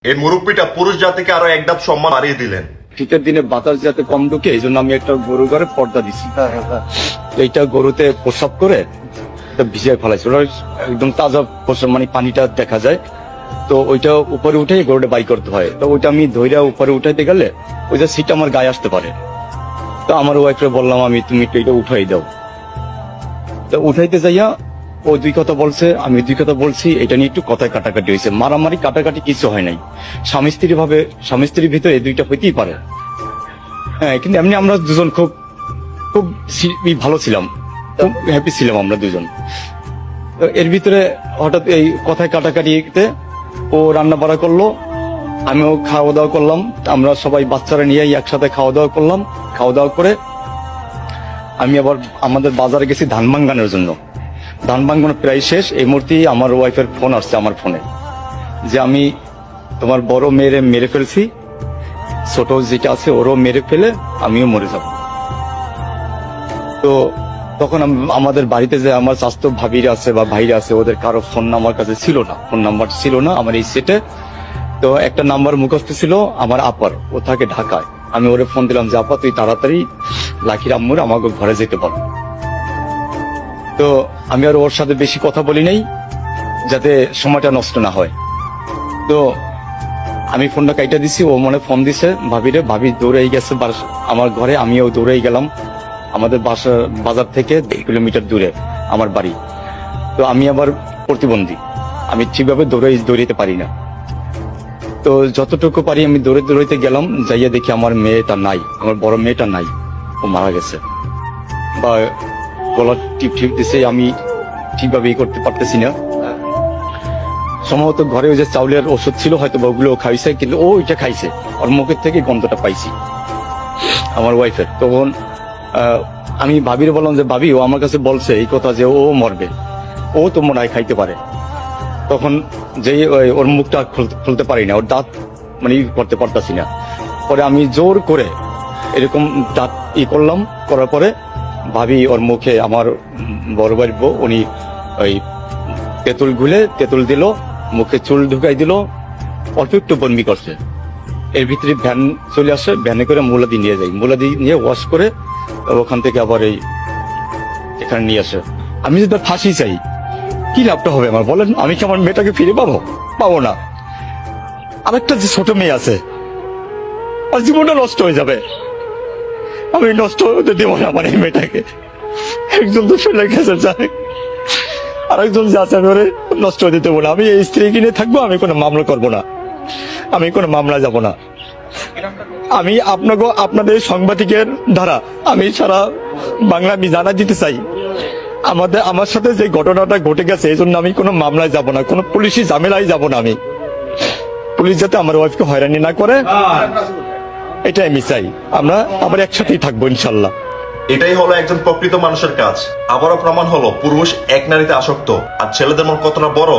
এই মুরব্বীটা পুরুষ জাতিকে আরো এক ধাপ সম্মান বাড়িয়ে দিলেন। শীতের দিনে বাতাস যাতে কম ঢুকে এই জন্য আমি একটা গরু ঘরে পর্দা দিছি। এইটা গরুতে প্রসাব করে ভিজিয়ে ফেলাইছে, ওরা একদম তাজা প্রসাব, মানে পানিটা দেখা যায়। তো ওইটা উপরে উঠে গরুটা বাই করতে হয়। তো ওইটা আমি ধৈর্য উপরে উঠাইতে গেলে ওইটা সিট আমার গায়ে আসতে পারে। তো আমার ওয়াইফরে বললাম আমি তুমি একটু এটা উঠাই দাও। তো উঠাইতে যাইয়া ও দুই কথা বলছে, আমি দুই কথা বলছি, এটা নিয়ে একটু কথায় কাটাকাটি হয়েছে। মারামারি কাটাকাটি কিছু হয় নাই। স্বামী স্ত্রীর ভিতরে এই দুইটা হইতেই পারে। হ্যাঁ, কিন্তু এমনি আমরা দুজন খুব খুব ভালো ছিলাম, খুব হ্যাপি ছিলাম আমরা দুজন। তো এর ভিতরে হঠাৎ এই কথায় কাটাকাটিতে ও রান্না বাড়া করলো, আমিও খাওয়া দাওয়া করলাম। আমরা সবাই বাচ্চারা নিয়ে একসাথে খাওয়া দাওয়া করলাম। খাওয়া দাওয়া করে আমি আবার আমাদের বাজারে গেছি ধান ভাঙ্গানোর জন্য। ধান ভাঙ্গানো প্রায় শেষ। এই মুহূর্তে আমার ওয়াইফের ফোন আসছে আমার ফোনে যে আমি তোমার বড় মেয়েরে মেরে ফেলছি, ছোট যেটা আছে ওরও মেরে ফেলে আমিও মরে যাব। তো তখন আমাদের বাড়িতে যে আমার স্বাস্থ্য ভাবিরা আছে বা ভাইরা আছে, ওদের কারো ফোন আমার কাছে ছিল না, ফোন নাম্বার ছিল না আমার এই সেটে। তো একটা নাম্বার মুখস্থ ছিল আমার আপার, ও থাকে ঢাকায়। আমি ওরে ফোন দিলাম যে আপা তুই তাড়াতাড়ি লাখির আম্মুর আমাকে ঘরে যেতে বল। তো আমি আর ওর সাথে বেশি কথা বলি নাই যাতে সময়টা নষ্ট না হয়। তো আমি ফোনটা কাইটা দিছি, ও মনে ফোন দিছে ভাবিরে, ভাবি দৌড়াই গেছে আমার ঘরে, আমিও দৌড়াই গেলাম। আমাদের বাজার থেকে 1 কিলোমিটার দূরে আমার বাড়ি। তো আমি আবার প্রতিবন্ধী, আমি ঠিকভাবে দৌড়াইতে পারি না। তো যতটুকু পারি আমি দৌড়াইতে গেলাম, যাইয়া দেখি আমার মেয়েটা নাই, আমার বড় মেয়েটা নাই, ও মারা গেছে। বা গলা টিপ দিছে, আমি ঠিকভাবে করতে পারতেছি না। সম্ভবত ঘরে ওই যে চাউলের ওষুধ ছিল হয়তো বা ওগুলো খাইছে, কিন্তু ও ওইটা খাইছে, ওর মুখের থেকে গন্ধটা পাইছি আমার ওয়াইফের। তখন আমি ভাবিরে বললাম যে ভাবি ও আমার কাছে বলছে এই কথা যে ও মরবে, ও তো মনে হয় খাইতে পারে। তখন যে ওর মুখটা খুলতে পারি না, ওর দাঁত মানে করতে পারতাছি না। পরে আমি জোর করে এরকম দাঁত করলাম, করার পরে ভাবি ওর মুখে, আমার বড় ভাই বউ, উনি ওই তেঁতুল দিল, মুখে চুল ঢুকাই দিল, অল্প একটু বমি করছে। এর ভিতরে ভ্যান চলে আসে, ভ্যানে করে মুলাদি নিয়ে যাই, মুলাদি নিয়ে ওয়াশ করে ওখান থেকে আবার এখানে নিয়ে আসে। আমি যদি ফাঁসি চাই কি লাভটা হবে আমার বলেন? আমি কি আমার মেয়েটাকে ফিরে পাবো না। আরেকটা যে ছোট মেয়ে আছে, আর জীবনটা নষ্ট হয়ে যাবে। আমি নষ্ট হতে দেবো না আমার এই মেয়েটাকে। একজন তো ফেলে গেছে যায়, আরেকজন যে আছে আমি ওরে নষ্ট হতে দেবো না। আমি এই স্ত্রী কিনে থাকবো, আমি কোনো মামলা করবো না, আমি কোনো মামলা যাব না। আমি আপনাদের সাংবাদিকের দ্বারা আমি সারা বাংলা আমি জানা দিতে চাই, আমার সাথে যে ঘটনাটা ঘটে গেছে এই জন্য আমি কোনো মামলায় যাব না, কোনো পুলিশি ঝামেলায় যাব না। আমি পুলিশ যাতে আমার ওয়াইফকে হয়রানি না করে, এটাই আমি চাই। আমরা আবার একসাথেই থাকবো ইনশাল্লাহ। এটাই হলো একজন প্রকৃত মানুষের কাজ। আবারও প্রমাণ হলো পুরুষ এক নারীতে আসক্ত, আর ছেলেদের মন কতটা বড়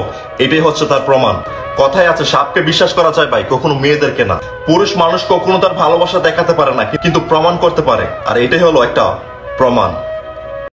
এটাই হচ্ছে তার প্রমাণ। কথায় আছে সাপকে বিশ্বাস করা যায় ভাই, কখনো মেয়েদেরকে না। পুরুষ মানুষ কখনো তার ভালোবাসা দেখাতে পারে না, কিন্তু প্রমাণ করতে পারে, আর এটাই হলো একটা প্রমাণ।